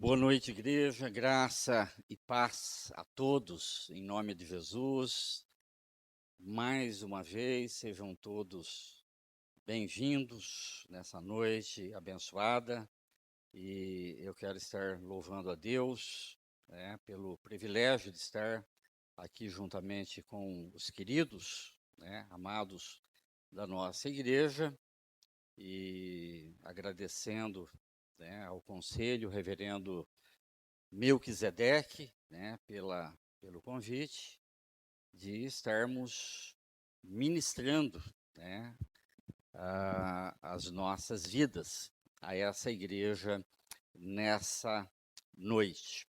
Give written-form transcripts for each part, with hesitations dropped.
Boa noite, igreja, graça e paz a todos, em nome de Jesus. Mais uma vez, sejam todos bem-vindos nessa noite abençoada. E eu quero estar louvando a Deus, pelo privilégio de estar aqui juntamente com os queridos, amados da nossa igreja, e agradecendo, ao conselho, reverendo Melquisedeque, pelo convite de estarmos ministrando, as nossas vidas a essa igreja nessa noite.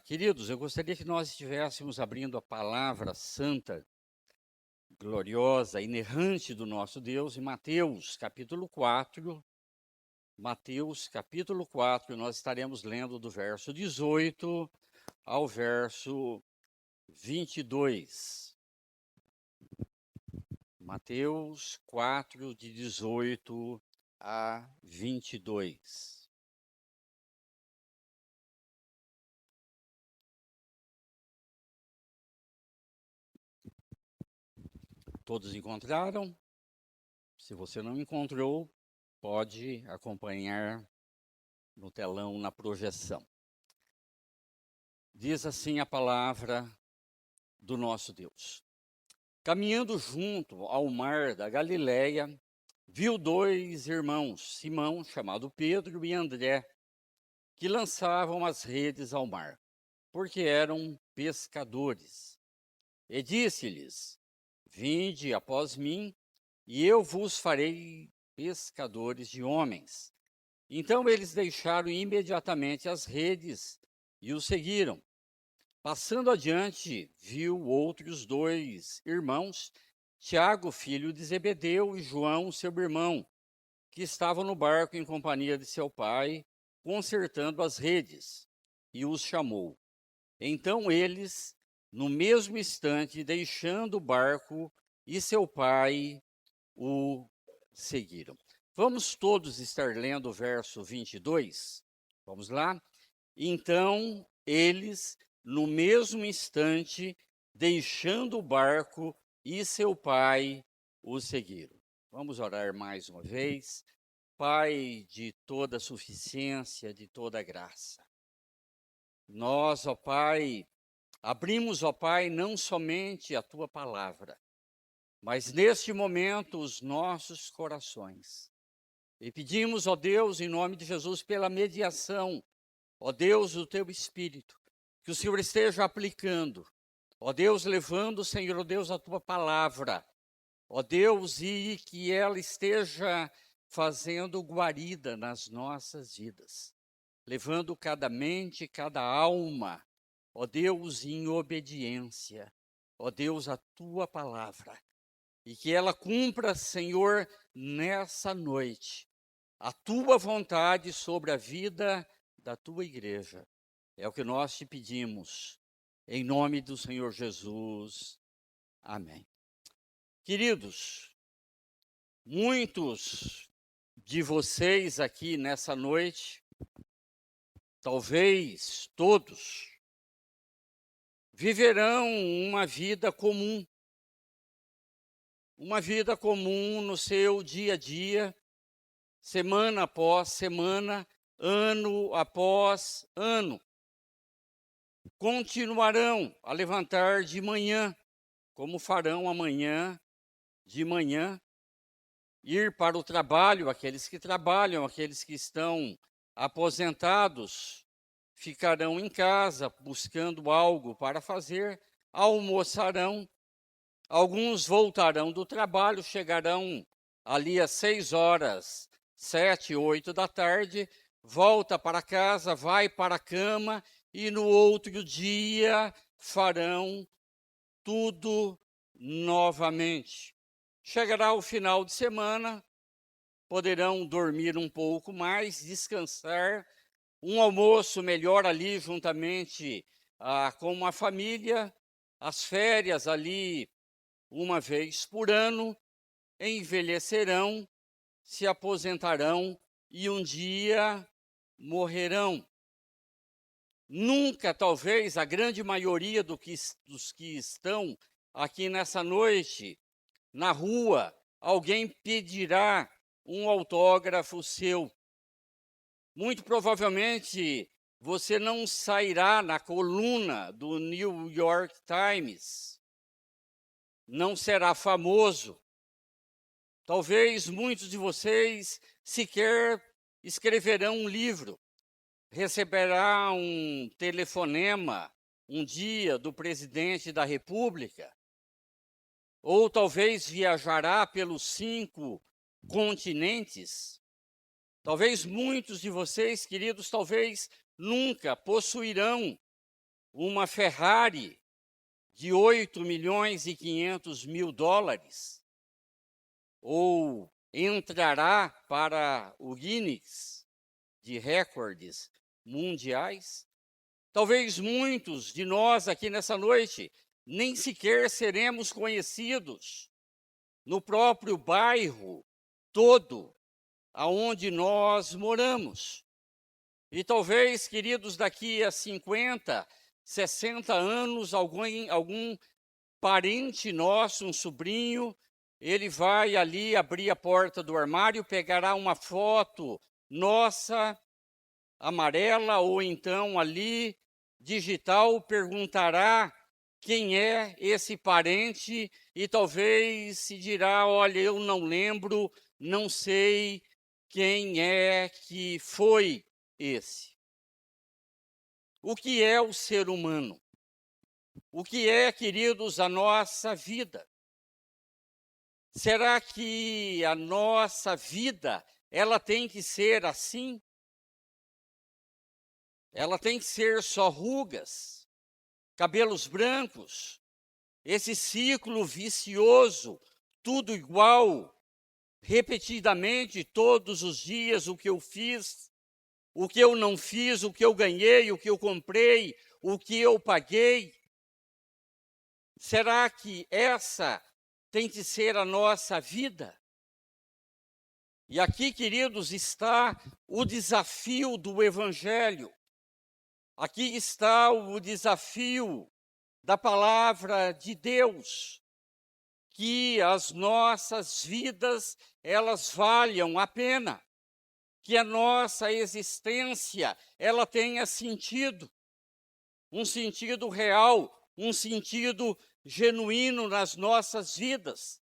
Queridos, eu gostaria que nós estivéssemos abrindo a palavra santa, gloriosa, inerrante do nosso Deus, em Mateus, capítulo 4. Mateus, capítulo 4, nós estaremos lendo do verso 18 ao verso 22. Mateus 4, de 18 a 22. Todos encontraram? Se você não encontrou, pode acompanhar no telão, na projeção. Diz assim a palavra do nosso Deus. Caminhando junto ao mar da Galileia, viu dois irmãos, Simão, chamado Pedro, e André, que lançavam as redes ao mar, porque eram pescadores. E disse-lhes: Vinde após mim, e eu vos farei pescadores de homens. Então eles deixaram imediatamente as redes e o seguiram. Passando adiante, viu outros dois irmãos, Tiago, filho de Zebedeu, e João, seu irmão, que estavam no barco em companhia de seu pai, consertando as redes, e os chamou. Então eles, no mesmo instante, deixando o barco e seu pai, o seguiram. Vamos todos estar lendo o verso 22? Vamos lá? Então eles, no mesmo instante, deixando o barco e seu pai, o seguiram. Vamos orar mais uma vez. Pai de toda suficiência, de toda graça. Nós, ó Pai, abrimos, ó Pai, não somente a Tua palavra, mas neste momento os nossos corações. E pedimos, ó Deus, em nome de Jesus, pela mediação, ó Deus, do Teu Espírito, que o Senhor esteja aplicando, ó Deus, levando, Senhor, ó Deus, a Tua palavra, ó Deus, e que ela esteja fazendo guarida nas nossas vidas, levando cada mente, cada alma, ó Deus, em obediência, ó Deus, a Tua palavra, e que ela cumpra, Senhor, nessa noite, a Tua vontade sobre a vida da Tua igreja. É o que nós te pedimos, em nome do Senhor Jesus. Amém. Queridos, muitos de vocês aqui nessa noite, talvez todos, viverão uma vida comum no seu dia a dia, semana após semana, ano após ano. Continuarão a levantar de manhã, como farão amanhã de manhã, ir para o trabalho, aqueles que trabalham, aqueles que estão aposentados, ficarão em casa buscando algo para fazer, almoçarão, alguns voltarão do trabalho, chegarão ali às 6h, 7, 8 da tarde, volta para casa, vai para a cama e no outro dia farão tudo novamente. Chegará o final de semana, poderão dormir um pouco mais, descansar, um almoço melhor ali juntamente com a família, as férias ali uma vez por ano, envelhecerão, se aposentarão e um dia morrerão. Nunca, talvez, a grande maioria dos que estão aqui nessa noite, na rua, alguém pedirá um autógrafo seu. Muito provavelmente, você não sairá na coluna do New York Times, não será famoso. Talvez muitos de vocês sequer escreverão um livro, receberá um telefonema um dia do presidente da República, ou talvez viajará pelos 5 continentes. Talvez muitos de vocês, queridos, talvez nunca possuirão uma Ferrari de 8.500.000 dólares, ou entrará para o Guinness de recordes mundiais. Talvez muitos de nós aqui nessa noite nem sequer seremos conhecidos no próprio bairro todo aonde nós moramos. E talvez, queridos, daqui a 50, 60 anos, algum parente nosso, um sobrinho, ele vai ali abrir a porta do armário, pegará uma foto nossa, amarela, ou então ali, digital, perguntará quem é esse parente e talvez se dirá, olha, eu não lembro, não sei quem é que foi esse. O que é o ser humano? O que é, queridos, a nossa vida? Será que a nossa vida, ela tem que ser assim? Ela tem que ser só rugas, cabelos brancos, esse ciclo vicioso, tudo igual, repetidamente, todos os dias, o que eu fiz, o que eu não fiz, o que eu ganhei, o que eu comprei, o que eu paguei. Será que essa tem que ser a nossa vida? E aqui, queridos, está o desafio do Evangelho. Aqui está o desafio da palavra de Deus, que as nossas vidas, elas valham a pena, que a nossa existência, ela tenha sentido, um sentido real, um sentido genuíno nas nossas vidas.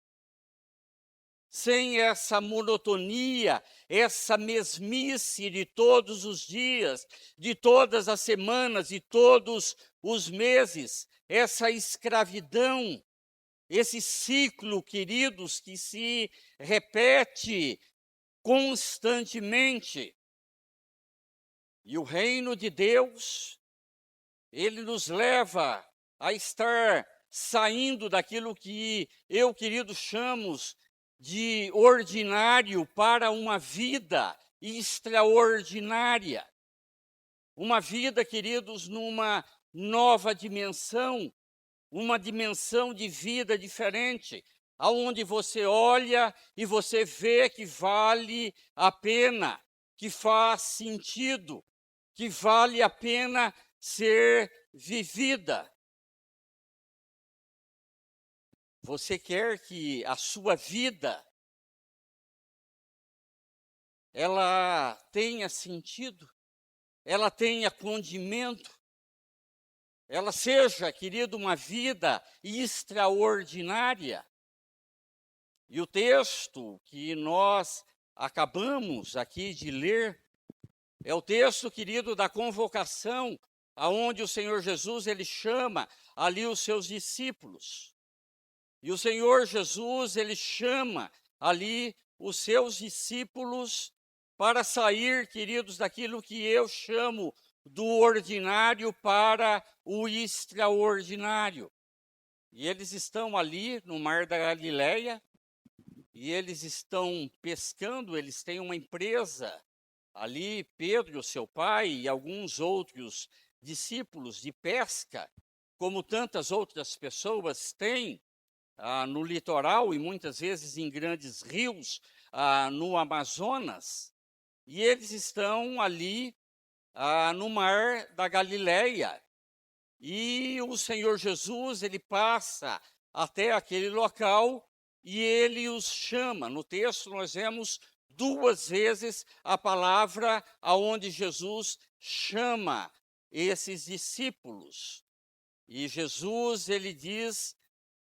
Sem essa monotonia, essa mesmice de todos os dias, de todas as semanas, de todos os meses, essa escravidão, esse ciclo, queridos, que se repete constantemente. E o reino de Deus, ele nos leva a estar saindo daquilo que eu, querido, chamo de ordinário para uma vida extraordinária. Uma vida, queridos, numa nova dimensão, uma dimensão de vida diferente, aonde você olha e você vê que vale a pena, que faz sentido, que vale a pena ser vivida. Você quer que a sua vida ela tenha sentido, ela tenha condimento, ela seja, querido, uma vida extraordinária. E o texto que nós acabamos aqui de ler é o texto, querido, da convocação, aonde o Senhor Jesus, ele chama ali os seus discípulos. E o Senhor Jesus, ele chama ali os seus discípulos para sair, queridos, daquilo que eu chamo do ordinário para o extraordinário. E eles estão ali no Mar da Galileia, e eles estão pescando, eles têm uma empresa ali, Pedro, seu pai, e alguns outros discípulos de pesca, como tantas outras pessoas têm, no litoral e muitas vezes em grandes rios, no Amazonas, e eles estão ali no mar da Galileia. E o Senhor Jesus, ele passa até aquele local e ele os chama. No texto nós vemos 2 vezes a palavra aonde Jesus chama esses discípulos. E Jesus, ele diz: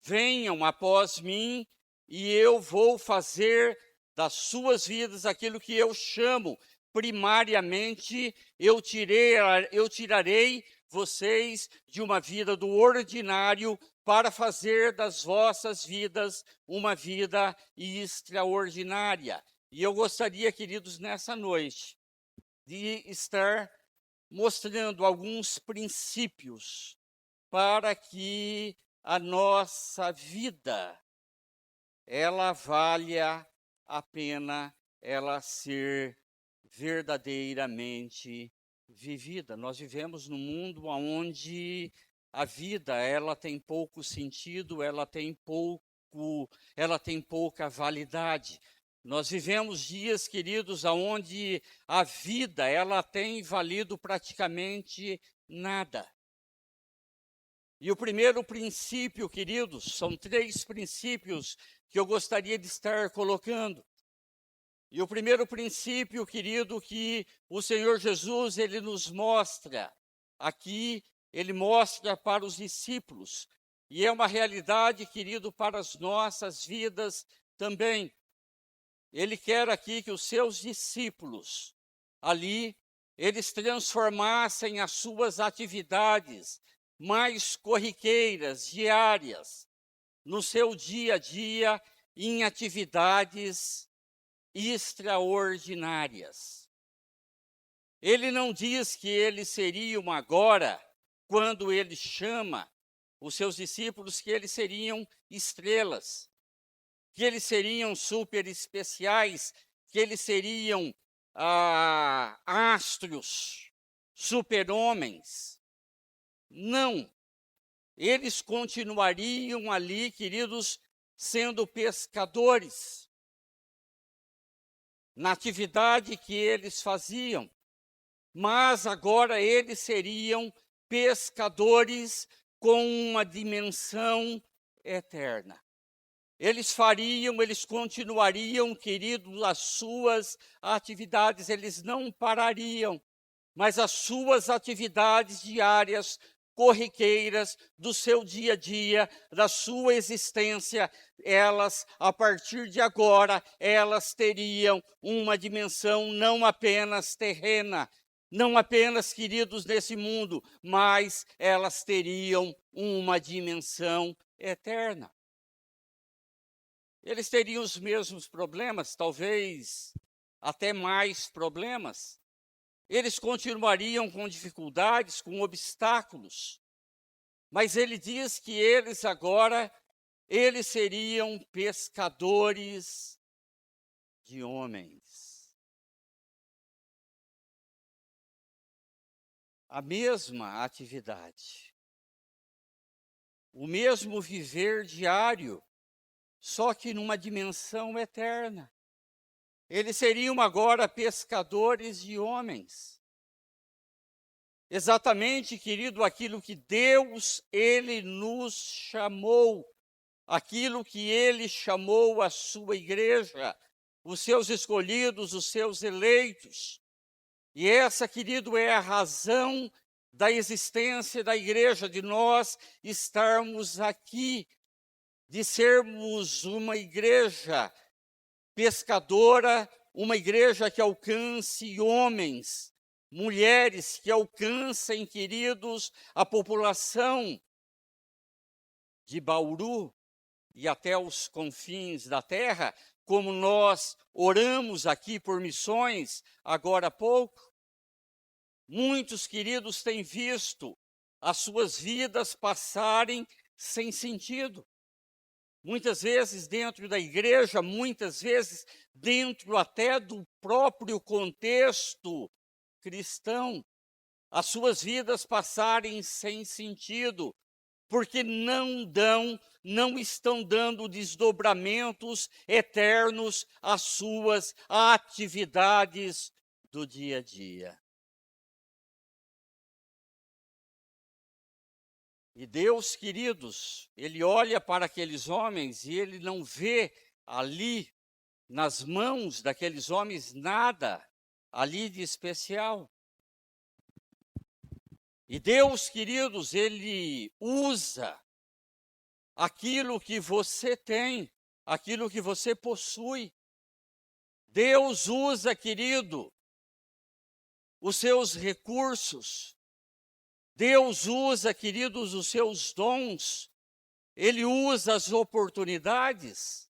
venham após mim e eu vou fazer das suas vidas aquilo que eu chamo primariamente, eu tirarei vocês de uma vida do ordinário para fazer das vossas vidas uma vida extraordinária. E eu gostaria, queridos, nessa noite, de estar mostrando alguns princípios para que a nossa vida, ela valha a pena ela ser verdadeiramente vivida. Nós vivemos num mundo onde a vida, ela tem pouco sentido, ela tem pouca validade. Nós vivemos dias, queridos, onde a vida, ela tem valido praticamente nada. E o primeiro princípio, queridos, são 3 princípios que eu gostaria de estar colocando. E o primeiro princípio, querido, que o Senhor Jesus, ele nos mostra aqui, ele mostra para os discípulos. E é uma realidade, querido, para as nossas vidas também. Ele quer aqui que os seus discípulos, ali, eles transformassem as suas atividades mais corriqueiras, diárias, no seu dia a dia, em atividades extraordinárias. Ele não diz que eles seriam agora, quando ele chama os seus discípulos, que eles seriam estrelas, que eles seriam super especiais, que eles seriam astros, super-homens. Não, eles continuariam ali, queridos, sendo pescadores, na atividade que eles faziam, mas agora eles seriam pescadores com uma dimensão eterna. Eles continuariam, queridos, as suas atividades, eles não parariam, mas as suas atividades diárias, corriqueiras, do seu dia a dia, da sua existência, elas, a partir de agora, elas teriam uma dimensão não apenas terrena, não apenas, queridos, nesse mundo, mas elas teriam uma dimensão eterna. Eles teriam os mesmos problemas, talvez até mais problemas. Eles continuariam com dificuldades, com obstáculos. Mas ele diz que eles agora, eles seriam pescadores de homens. A mesma atividade, o mesmo viver diário, só que numa dimensão eterna. Eles seriam agora pescadores de homens. Exatamente, querido, aquilo que Deus, ele nos chamou, aquilo que ele chamou a sua igreja, os seus escolhidos, os seus eleitos. E essa, querido, é a razão da existência da igreja, de nós estarmos aqui, de sermos uma igreja pescadora, uma igreja que alcance homens, mulheres, que alcancem, queridos, a população de Bauru e até os confins da terra, como nós oramos aqui por missões agora há pouco. Muitos, queridos, têm visto as suas vidas passarem sem sentido. Muitas vezes dentro da igreja, muitas vezes dentro até do próprio contexto cristão, as suas vidas passarem sem sentido, porque não estão dando desdobramentos eternos às suas atividades do dia a dia. E Deus, queridos, ele olha para aqueles homens e ele não vê ali nas mãos daqueles homens nada ali de especial. E Deus, queridos, ele usa aquilo que você tem, aquilo que você possui. Deus usa, querido, os seus recursos. Deus usa, queridos, os seus dons. Ele usa as oportunidades.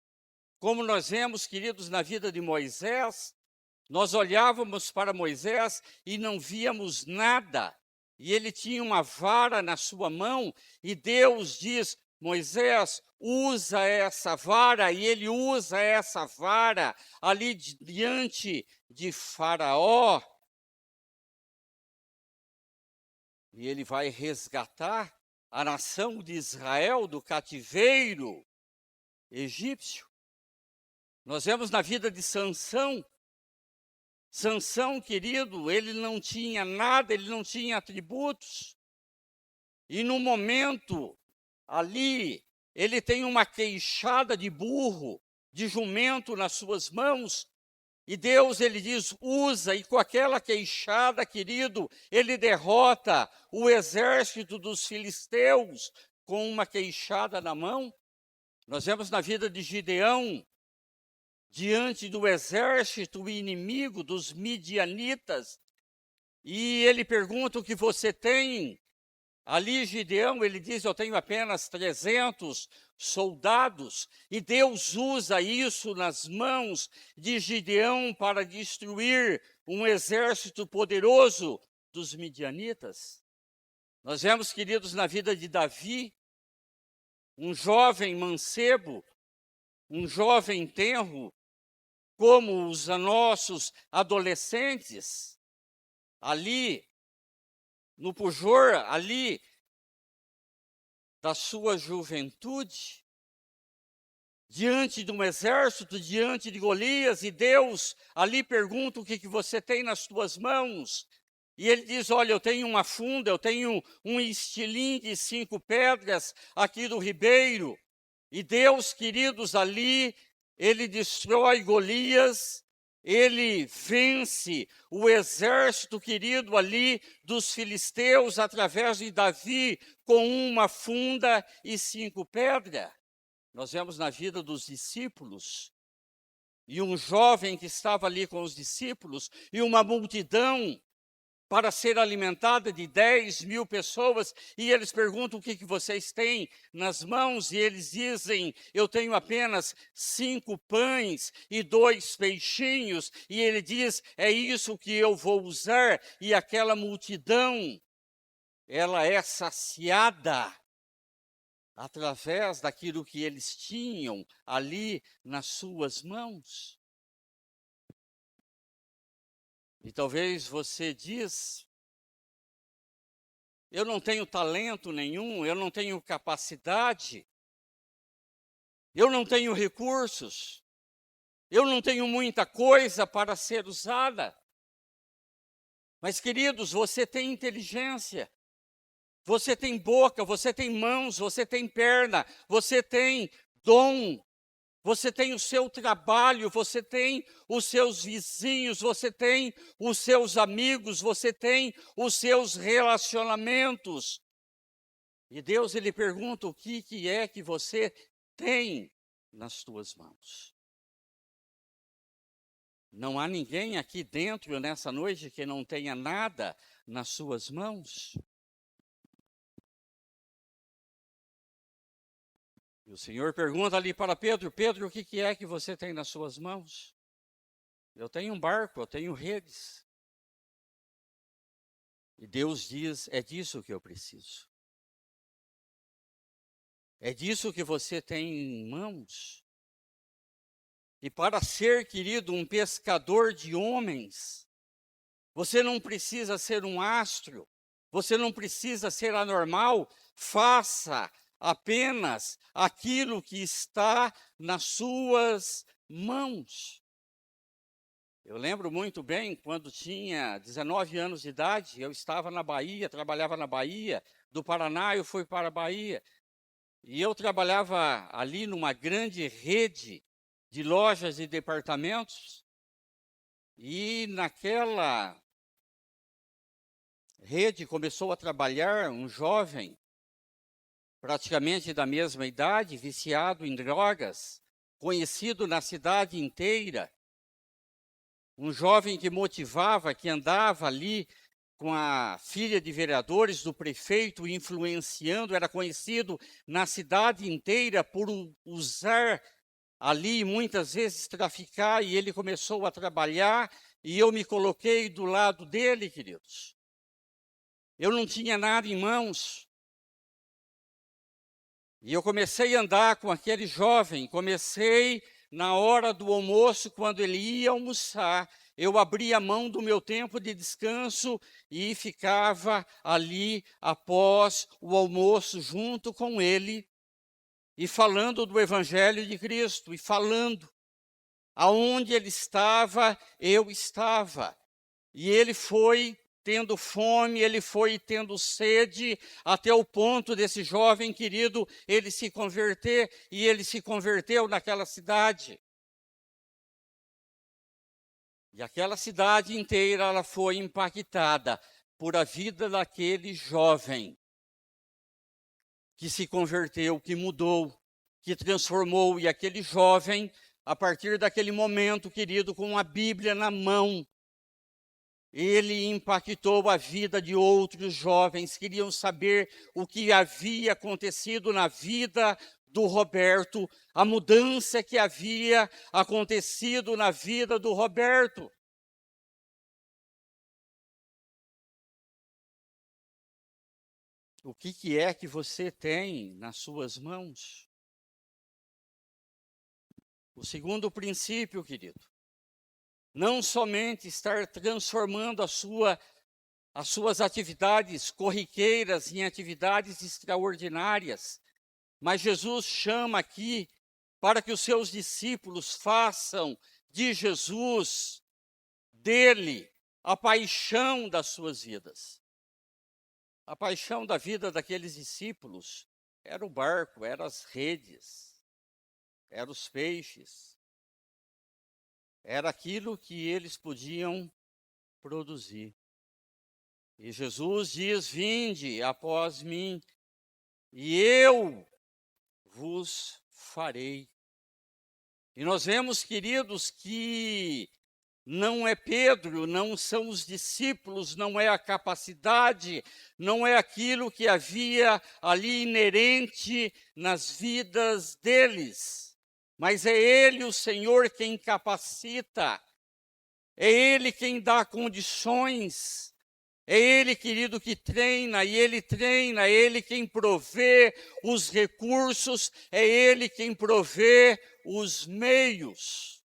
Como nós vemos, queridos, na vida de Moisés, nós olhávamos para Moisés e não víamos nada. E ele tinha uma vara na sua mão e Deus diz: Moisés, usa essa vara, e ele usa essa vara ali diante de Faraó. E ele vai resgatar a nação de Israel do cativeiro egípcio. Nós vemos na vida de Sansão. Sansão, querido, ele não tinha nada, ele não tinha atributos. E no momento ali, ele tem uma queixada de burro, de jumento nas suas mãos. E Deus, ele diz, usa, e com aquela queixada, querido, ele derrota o exército dos filisteus com uma queixada na mão. Nós vemos na vida de Gideão, diante do exército inimigo dos midianitas, e ele pergunta o que você tem. Ali Gideão, ele diz, eu tenho apenas 300 soldados, e Deus usa isso nas mãos de Gideão para destruir um exército poderoso dos midianitas. Nós vemos, queridos, na vida de Davi, um jovem mancebo, um jovem tenro, como os nossos adolescentes, ali no pujor, ali da sua juventude, diante de um exército, diante de Golias, e Deus ali pergunta o que você tem nas tuas mãos. E ele diz, olha, eu tenho uma funda, eu tenho um estilingue de 5 pedras aqui do ribeiro. E Deus, queridos, ali, ele destrói Golias, ele vence o exército, querido, ali dos filisteus, através de Davi, com uma funda e 5 pedras. Nós vemos na vida dos discípulos, e um jovem que estava ali com os discípulos, e uma multidão para ser alimentada de 10.000 pessoas, e eles perguntam o que vocês têm nas mãos, e eles dizem, eu tenho apenas 5 pães e 2 peixinhos, e ele diz, é isso que eu vou usar, e aquela multidão, ela é saciada através daquilo que eles tinham ali nas suas mãos. E talvez você diz, eu não tenho talento nenhum, eu não tenho capacidade, eu não tenho recursos, eu não tenho muita coisa para ser usada. Mas, queridos, você tem inteligência, você tem boca, você tem mãos, você tem perna, você tem dom. Você tem o seu trabalho, você tem os seus vizinhos, você tem os seus amigos, você tem os seus relacionamentos. E Deus, ele pergunta o que é que você tem nas suas mãos. Não há ninguém aqui dentro nessa noite que não tenha nada nas suas mãos. E o Senhor pergunta ali para Pedro, Pedro, o que é que você tem nas suas mãos? Eu tenho um barco, eu tenho redes. E Deus diz, é disso que eu preciso. É disso que você tem em mãos. E para ser, querido, um pescador de homens, você não precisa ser um astro, você não precisa ser anormal, faça apenas aquilo que está nas suas mãos. Eu lembro muito bem, quando tinha 19 anos de idade, eu estava na Bahia, trabalhava na Bahia, do Paraná eu fui para a Bahia, e eu trabalhava ali numa grande rede de lojas e departamentos, e naquela rede começou a trabalhar um jovem, praticamente da mesma idade, viciado em drogas, conhecido na cidade inteira, um jovem que motivava, que andava ali com a filha de vereadores do prefeito, influenciando, era conhecido na cidade inteira por usar ali, muitas vezes traficar, e ele começou a trabalhar, e eu me coloquei do lado dele, queridos. Eu não tinha nada em mãos, e eu comecei a andar com aquele jovem, comecei na hora do almoço, quando ele ia almoçar, eu abria a mão do meu tempo de descanso e ficava ali após o almoço junto com ele e falando do Evangelho de Cristo, e falando. Aonde ele estava, eu estava. E ele foi tendo fome, ele foi tendo sede, até o ponto desse jovem querido, ele se converter, e ele se converteu naquela cidade. E aquela cidade inteira, ela foi impactada por a vida daquele jovem que se converteu, que mudou, que transformou. E aquele jovem, a partir daquele momento, querido, com a Bíblia na mão, ele impactou a vida de outros jovens, queriam saber o que havia acontecido na vida do Roberto, a mudança que havia acontecido na vida do Roberto. O que é que você tem nas suas mãos? O segundo princípio, querido, não somente estar transformando as suas atividades corriqueiras em atividades extraordinárias, mas Jesus chama aqui para que os seus discípulos façam de Jesus, dele, a paixão das suas vidas. A paixão da vida daqueles discípulos era o barco, eram as redes, eram os peixes, era aquilo que eles podiam produzir. E Jesus diz: vinde após mim, e eu vos farei. E nós vemos, queridos, que não é Pedro, não são os discípulos, não é a capacidade, não é aquilo que havia ali inerente nas vidas deles, mas é Ele, o Senhor, quem capacita, é Ele quem dá condições, é Ele, querido, que treina, e Ele treina, é Ele quem provê os recursos, é Ele quem provê os meios.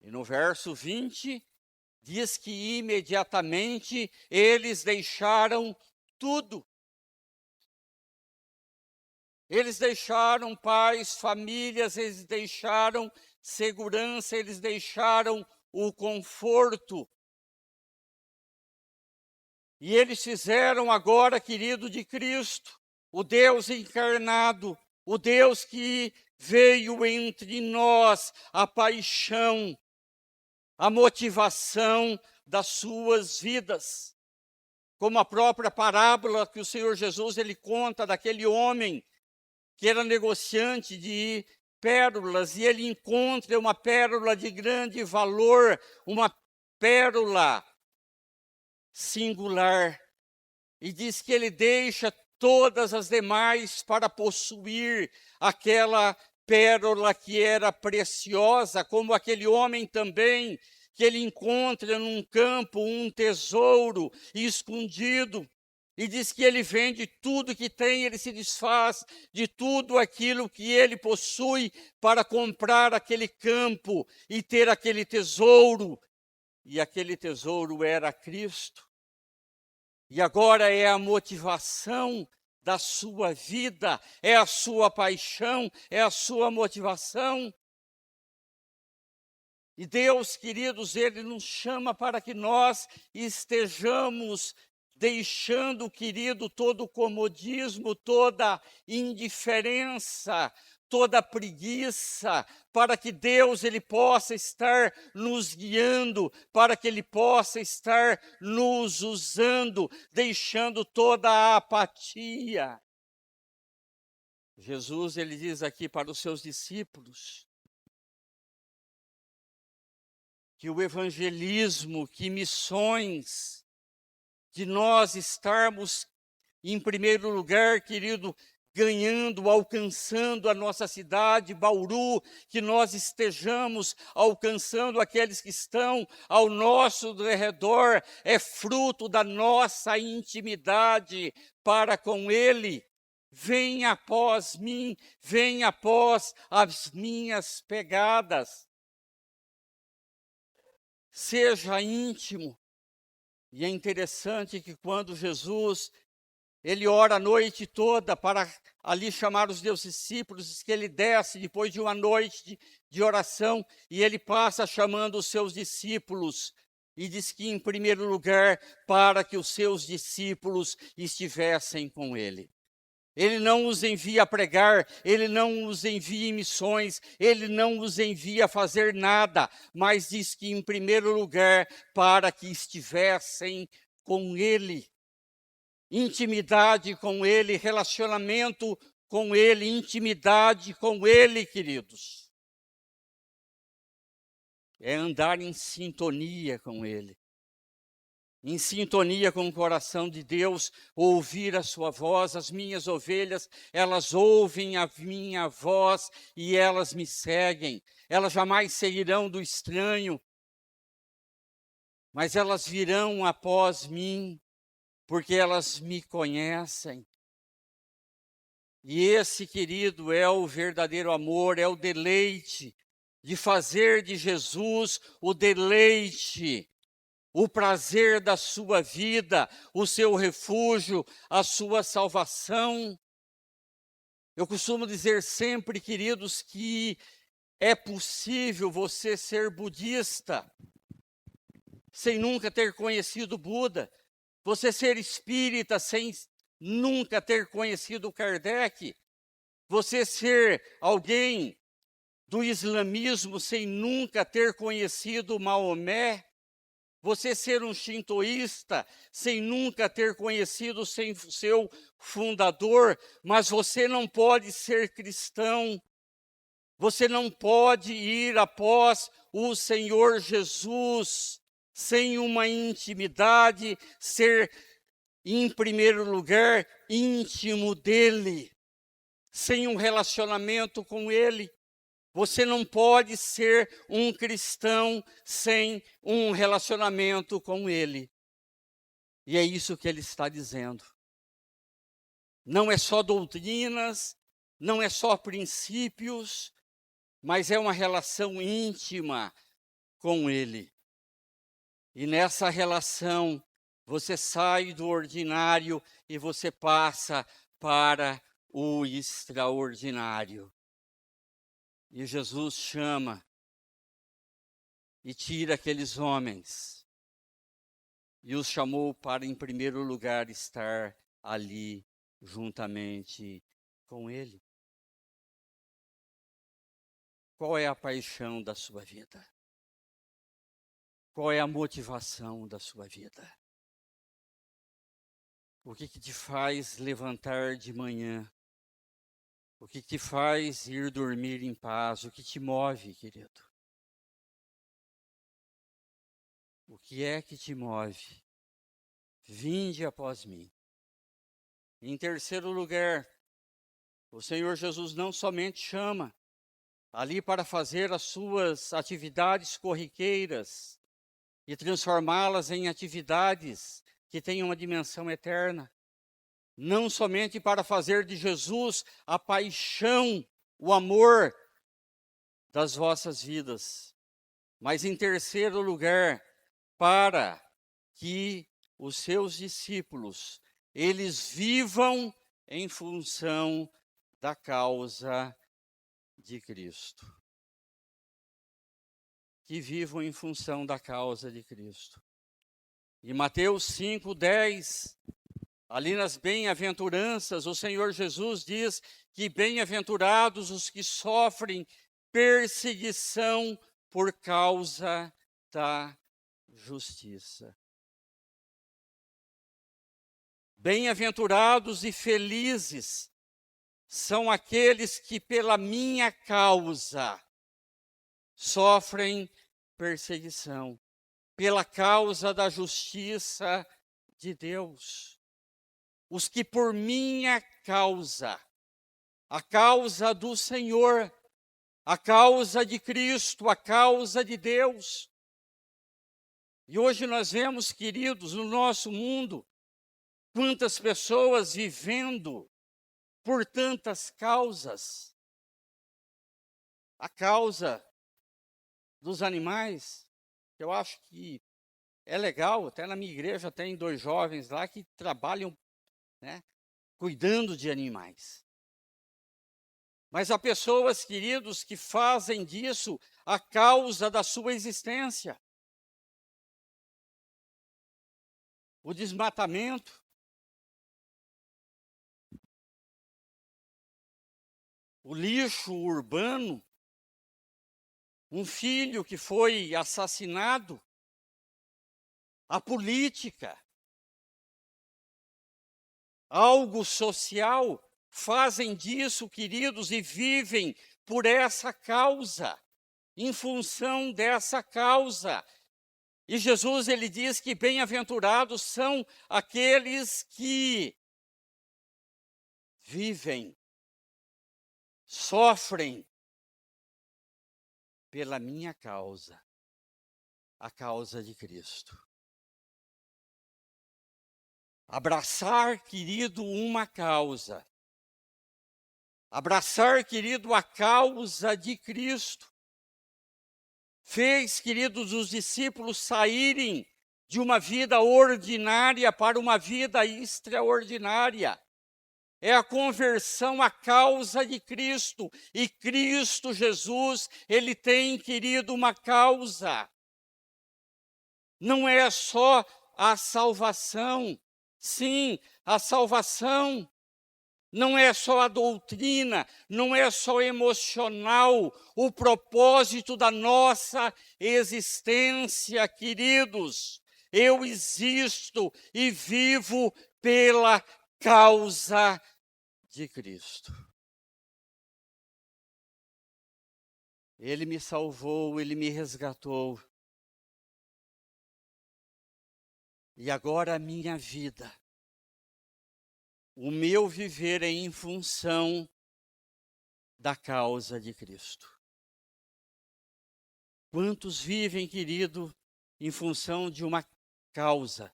E no verso 20, diz que imediatamente eles deixaram tudo. Eles deixaram pais, famílias, eles deixaram segurança, eles deixaram o conforto. E eles fizeram agora, querido, de Cristo, o Deus encarnado, o Deus que veio entre nós, a paixão, a motivação das suas vidas. Como a própria parábola que o Senhor Jesus ele conta daquele homem que era negociante de pérolas, e ele encontra uma pérola de grande valor, uma pérola singular, e diz que ele deixa todas as demais para possuir aquela pérola que era preciosa, como aquele homem também, que ele encontra num campo um tesouro escondido, e diz que ele vende tudo que tem, ele se desfaz de tudo aquilo que ele possui para comprar aquele campo e ter aquele tesouro. E aquele tesouro era Cristo. E agora é a motivação da sua vida, é a sua paixão, é a sua motivação. E Deus, queridos, Ele nos chama para que nós estejamos deixando, querido, todo o comodismo, toda indiferença, toda preguiça, para que Deus Ele possa estar nos guiando, para que Ele possa estar nos usando, deixando toda a apatia. Jesus, Ele diz aqui para os seus discípulos, que o evangelismo, que missões, que nós estarmos em primeiro lugar, querido, ganhando, alcançando a nossa cidade, Bauru, que nós estejamos alcançando aqueles que estão ao nosso redor, é fruto da nossa intimidade para com Ele. Venha após mim, venha após as minhas pegadas. Seja íntimo. E é interessante que quando Jesus, ele ora a noite toda para ali chamar os seus discípulos, diz que ele desce depois de uma noite de oração e ele passa chamando os seus discípulos e diz que em primeiro lugar para que os seus discípulos estivessem com ele. Ele não os envia a pregar, Ele não os envia em missões, Ele não os envia a fazer nada, mas diz que em primeiro lugar para que estivessem com Ele. Intimidade com Ele, relacionamento com Ele, intimidade com Ele, queridos. É andar em sintonia com Ele. Em sintonia com o coração de Deus, ouvir a sua voz, as minhas ovelhas, elas ouvem a minha voz e elas me seguem. Elas jamais seguirão do estranho, mas elas virão após mim, porque elas me conhecem. E esse, querido, é o verdadeiro amor, é o deleite de fazer de Jesus o deleite, o prazer da sua vida, o seu refúgio, a sua salvação. Eu costumo dizer sempre, queridos, que é possível você ser budista sem nunca ter conhecido Buda, você ser espírita sem nunca ter conhecido Kardec, você ser alguém do islamismo sem nunca ter conhecido Maomé, você ser um shintoísta sem nunca ter conhecido seu fundador, mas você não pode ser cristão. Você não pode ir após o Senhor Jesus sem uma intimidade, ser em primeiro lugar íntimo dele, sem um relacionamento com ele. Você não pode ser um cristão sem um relacionamento com Ele. E é isso que Ele está dizendo. Não é só doutrinas, não é só princípios, mas é uma relação íntima com Ele. E nessa relação, você sai do ordinário e você passa para o extraordinário. E Jesus chama e tira aqueles homens e os chamou para, em primeiro lugar, estar ali juntamente com Ele. Qual é a paixão da sua vida? Qual é a motivação da sua vida? O que te faz levantar de manhã? O que te faz ir dormir em paz? O que te move, querido? O que é que te move? Vinde após mim. Em terceiro lugar, o Senhor Jesus não somente chama ali para fazer as suas atividades corriqueiras e transformá-las em atividades que tenham uma dimensão eterna. Não somente para fazer de Jesus a paixão, o amor das vossas vidas, mas em terceiro lugar, para que os seus discípulos, eles vivam em função da causa de Cristo. que vivam em função da causa de Cristo. Em Mateus 5:10, ali nas bem-aventuranças, o Senhor Jesus diz que bem-aventurados os que sofrem perseguição por causa da justiça. Bem-aventurados e felizes são aqueles que pela minha causa sofrem perseguição, pela causa da justiça de Deus. Os que por minha causa, a causa do Senhor, a causa de Cristo, a causa de Deus. E hoje nós vemos, queridos, no nosso mundo, quantas pessoas vivendo por tantas causas. A causa dos animais, eu acho que é legal, até na minha igreja tem 2 jovens lá que trabalham, cuidando de animais. Mas há pessoas, queridos, que fazem disso a causa da sua existência. O desmatamento, o lixo urbano, um filho que foi assassinado, a política, algo social, fazem disso, queridos, e vivem por essa causa, em função dessa causa. E Jesus, ele diz que bem-aventurados são aqueles que vivem, sofrem pela minha causa, a causa de Cristo. Abraçar, querido, uma causa. Abraçar, querido, a causa de Cristo. Fez, queridos, os discípulos saírem de uma vida ordinária para uma vida extraordinária. É a conversão à causa de Cristo. E Cristo Jesus, ele tem, querido, uma causa. Não é só a salvação. Sim, a salvação. Não é só a doutrina, não é só emocional, o propósito da nossa existência, queridos. Eu existo e vivo pela causa de Cristo. Ele me salvou, ele me resgatou. E agora a minha vida, o meu viver é em função da causa de Cristo. Quantos vivem, querido, em função de uma causa,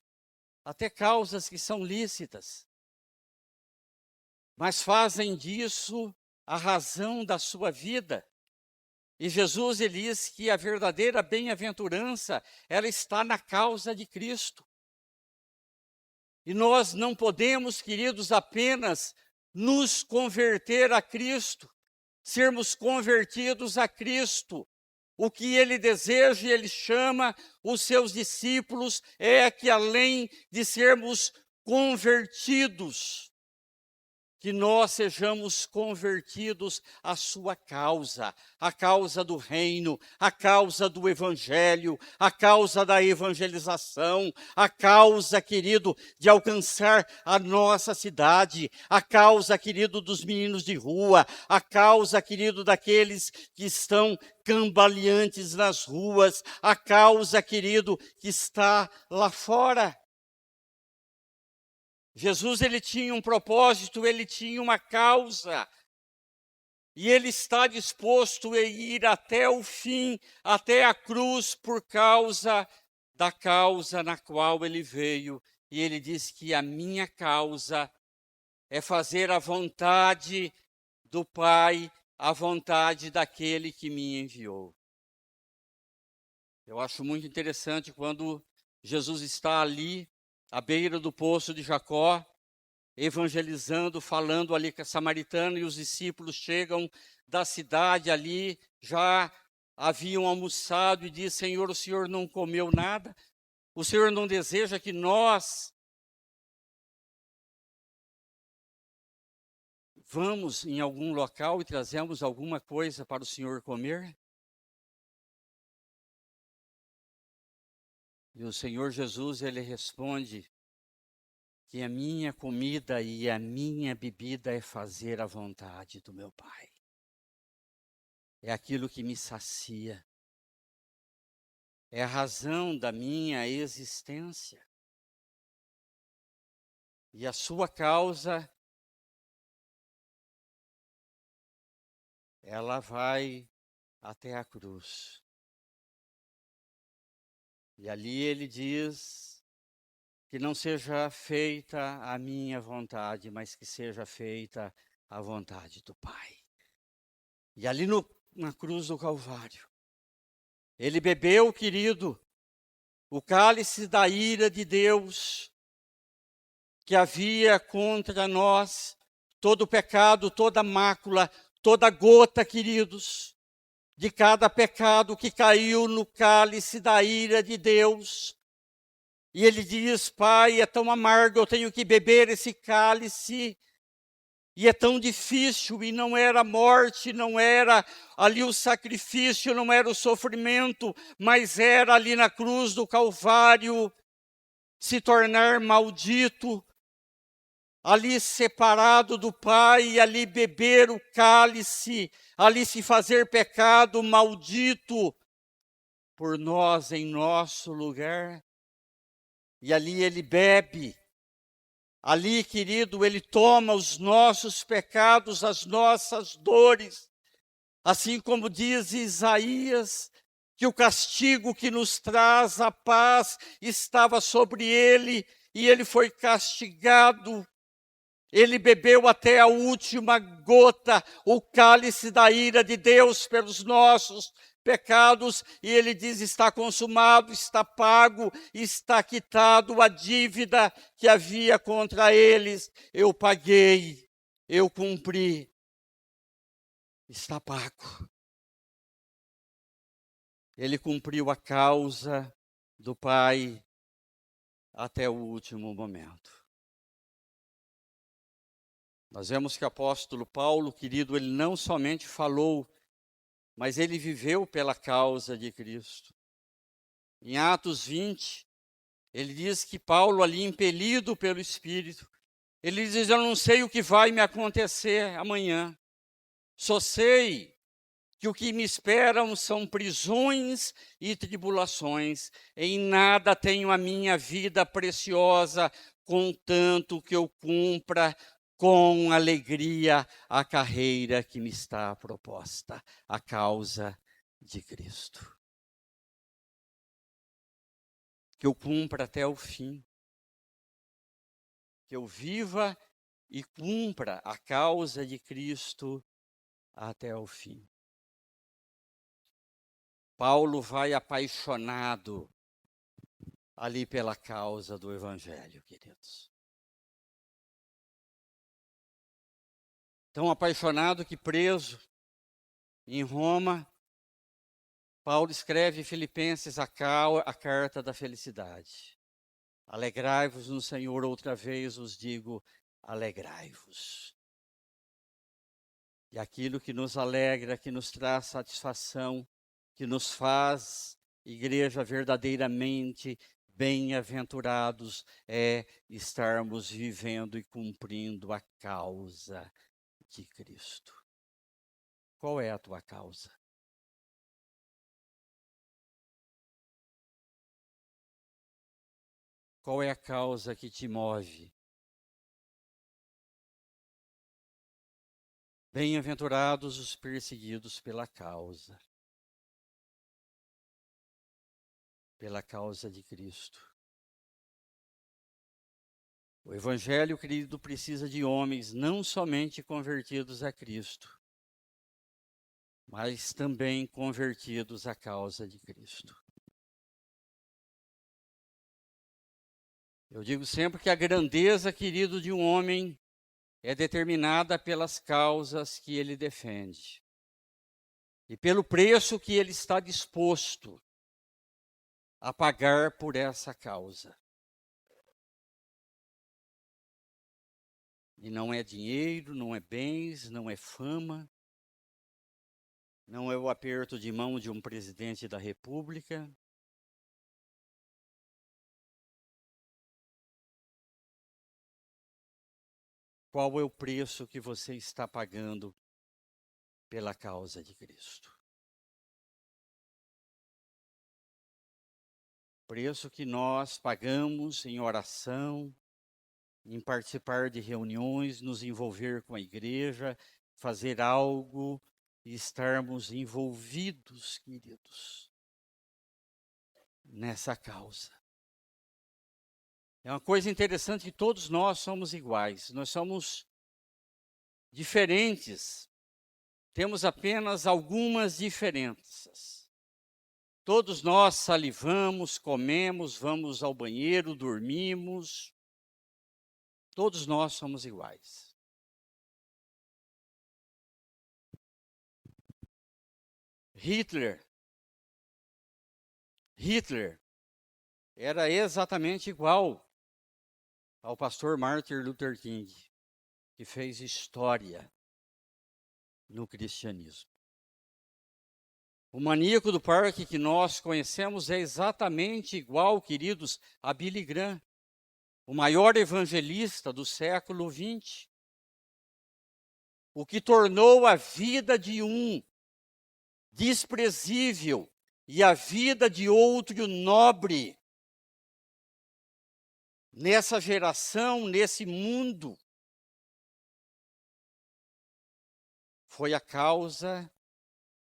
até causas que são lícitas, mas fazem disso a razão da sua vida. E Jesus, ele diz que a verdadeira bem-aventurança, ela está na causa de Cristo. E nós não podemos, queridos, apenas nos converter a Cristo, sermos convertidos a Cristo. O que ele deseja e ele chama os seus discípulos é que, além de sermos convertidos, que nós sejamos convertidos à sua causa, a causa do reino, a causa do evangelho, a causa da evangelização, a causa, querido, de alcançar a nossa cidade, a causa, querido, dos meninos de rua, a causa, querido, daqueles que estão cambaleantes nas ruas, a causa, querido, que está lá fora. Jesus, ele tinha um propósito, ele tinha uma causa, e ele está disposto a ir até o fim, até a cruz, por causa da causa na qual ele veio. E ele diz que a minha causa é fazer a vontade do Pai, a vontade daquele que me enviou. Eu acho muito interessante quando Jesus está ali, à beira do poço de Jacó, evangelizando, falando ali com a samaritana, e os discípulos chegam da cidade ali, já haviam almoçado e disse: Senhor, o Senhor não comeu nada? O Senhor não deseja que nós vamos em algum local e trazemos alguma coisa para o Senhor comer? E o Senhor Jesus, ele responde que a minha comida e a minha bebida é fazer a vontade do meu Pai. É aquilo que me sacia. É a razão da minha existência. E a sua causa, ela vai até a cruz. E ali ele diz que não seja feita a minha vontade, mas que seja feita a vontade do Pai. E ali na cruz do Calvário, ele bebeu, querido, o cálice da ira de Deus que havia contra nós, todo pecado, toda mácula, toda gota, queridos, de cada pecado que caiu no cálice da ira de Deus. E ele diz: Pai, é tão amargo, eu tenho que beber esse cálice. E é tão difícil, e não era a morte, não era ali o sacrifício, não era o sofrimento, mas era ali na cruz do Calvário se tornar maldito, ali separado do Pai, ali beber o cálice, ali se fazer pecado maldito por nós em nosso lugar. E ali ele bebe. Ali, querido, ele toma os nossos pecados, as nossas dores. Assim como diz Isaías, que o castigo que nos traz a paz estava sobre ele, e ele foi castigado. Ele bebeu até a última gota, o cálice da ira de Deus pelos nossos pecados, e ele diz: está consumado, está pago, está quitado a dívida que havia contra eles. Eu paguei, eu cumpri, está pago. Ele cumpriu a causa do Pai até o último momento. Nós vemos que o apóstolo Paulo, querido, ele não somente falou, mas ele viveu pela causa de Cristo. Em Atos 20, ele diz que Paulo, ali impelido pelo Espírito, ele diz: eu não sei o que vai me acontecer amanhã, só sei que o que me esperam são prisões e tribulações. Em nada tenho a minha vida preciosa, contanto que eu cumpra com alegria a carreira que me está proposta, a causa de Cristo. Que eu cumpra até o fim. Que eu viva e cumpra a causa de Cristo até o fim. Paulo vai apaixonado ali pela causa do Evangelho, queridos. Tão apaixonado que, preso em Roma, Paulo escreve em Filipenses a carta da felicidade. Alegrai-vos no Senhor, outra vez os digo, alegrai-vos. E aquilo que nos alegra, que nos traz satisfação, que nos faz, igreja, verdadeiramente bem-aventurados, é estarmos vivendo e cumprindo a causa de Cristo. Qual é a tua causa? Qual é a causa que te move? Bem-aventurados os perseguidos pela causa de Cristo. O Evangelho, querido, precisa de homens não somente convertidos a Cristo, mas também convertidos à causa de Cristo. Eu digo sempre que a grandeza, querido, de um homem é determinada pelas causas que ele defende. e pelo preço que ele está disposto a pagar por essa causa. E não é dinheiro, não é bens, não é fama, não é o aperto de mão de um presidente da República. Qual é o preço que você está pagando pela causa de Cristo? Preço que nós pagamos em oração, em participar de reuniões, nos envolver com a igreja, fazer algo e estarmos envolvidos, queridos, nessa causa. É uma coisa interessante que todos nós somos iguais, nós somos diferentes, temos apenas algumas diferenças. Todos nós salivamos, comemos, vamos ao banheiro, dormimos. Todos nós somos iguais. Hitler era exatamente igual ao pastor Martin Luther King, que fez história no cristianismo. O maníaco do parque que nós conhecemos é exatamente igual, queridos, a Billy Graham, o maior evangelista do século XX. O que tornou a vida de um desprezível e a vida de outro nobre. Nessa geração, nesse mundo, foi a causa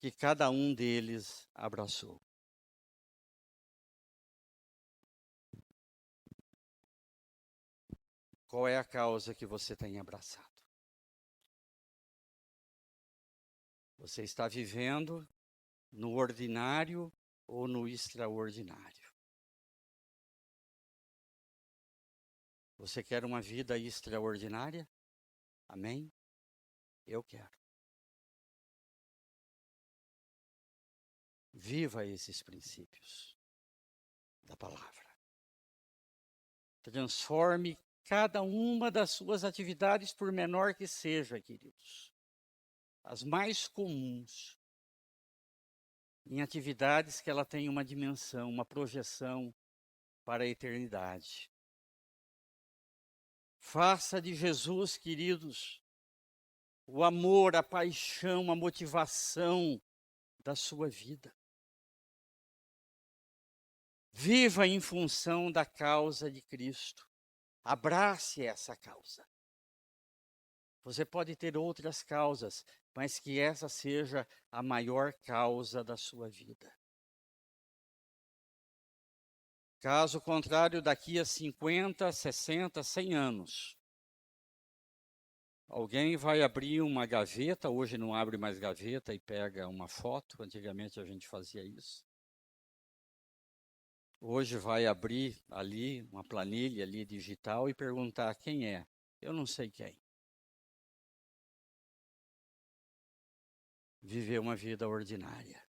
que cada um deles abraçou. Qual é a causa que você tem abraçado? Você está vivendo no ordinário ou no extraordinário? Você quer uma vida extraordinária? Amém? Eu quero. Viva esses princípios da palavra. Transforme cada uma das suas atividades, por menor que seja, queridos, as mais comuns, em atividades que ela tenha uma dimensão, uma projeção para a eternidade. Faça de Jesus, queridos, o amor, a paixão, a motivação da sua vida. Viva em função da causa de Cristo. Abrace essa causa. Você pode ter outras causas, mas que essa seja a maior causa da sua vida. Caso contrário, daqui a 50, 60, 100 anos, alguém vai abrir uma gaveta, hoje não abre mais gaveta e pega uma foto, antigamente a gente fazia isso. Hoje vai abrir ali uma planilha ali digital e perguntar quem é. Eu não sei quem. Viver uma vida ordinária.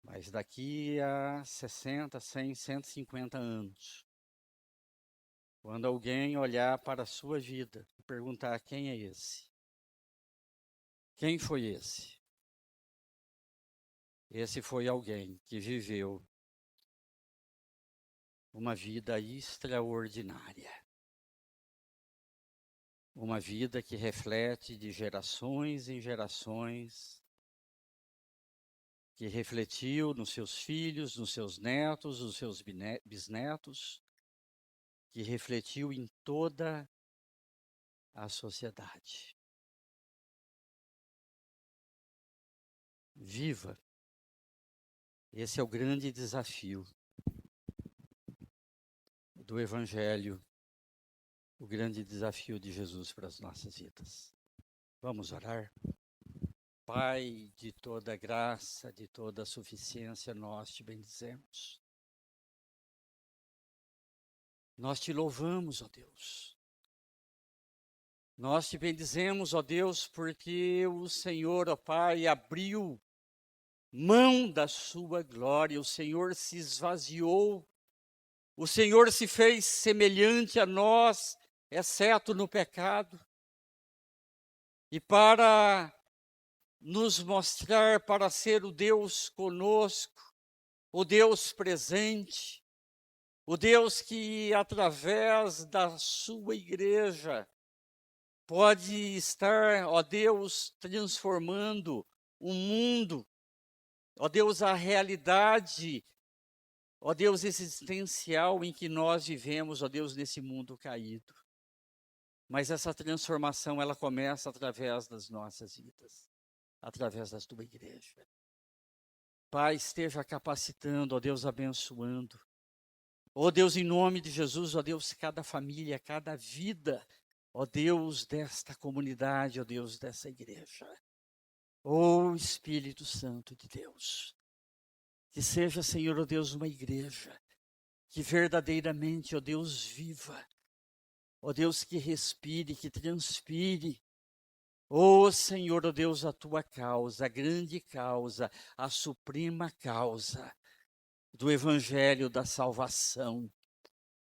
Mas daqui a 60, 100, 150 anos, quando alguém olhar para a sua vida e perguntar quem é esse? Quem foi esse? Esse foi alguém que viveu uma vida extraordinária. Uma vida que reflete de gerações em gerações, que refletiu nos seus filhos, nos seus netos, nos seus bisnetos, que refletiu em toda a sociedade. Viva! Esse é o grande desafio do Evangelho, o grande desafio de Jesus para as nossas vidas. Vamos orar? Pai de toda graça, de toda suficiência, nós te bendizemos. Nós te louvamos, ó Deus, Nós te bendizemos, ó Deus, porque o Senhor, ó Pai, abriu mão da sua glória, o Senhor se esvaziou, o Senhor se fez semelhante a nós, exceto no pecado. E para nos mostrar, para ser o Deus conosco, o Deus presente, o Deus que através da sua igreja pode estar, ó Deus, transformando o mundo, ó Deus, a realidade, ó Deus, existencial em que nós vivemos, ó Deus, nesse mundo caído. Mas essa transformação, ela começa através das nossas vidas, através da tua igreja. Pai, esteja capacitando, ó Deus, abençoando. Ó Deus, em nome de Jesus, ó Deus, cada família, cada vida, ó Deus, desta comunidade, ó Deus, dessa igreja. Ó Espírito Santo de Deus, que seja, Senhor, ó Deus, uma igreja que verdadeiramente, ó Deus, viva, ó Deus, que respire, que transpire, ó Senhor, ó Deus, a tua causa, a grande causa, a suprema causa do Evangelho da salvação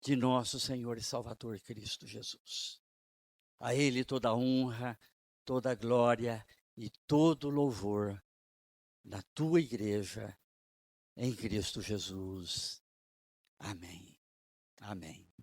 de nosso Senhor e Salvador Cristo Jesus. A Ele toda a honra, toda a glória e todo o louvor na tua igreja, em Cristo Jesus. Amém. Amém.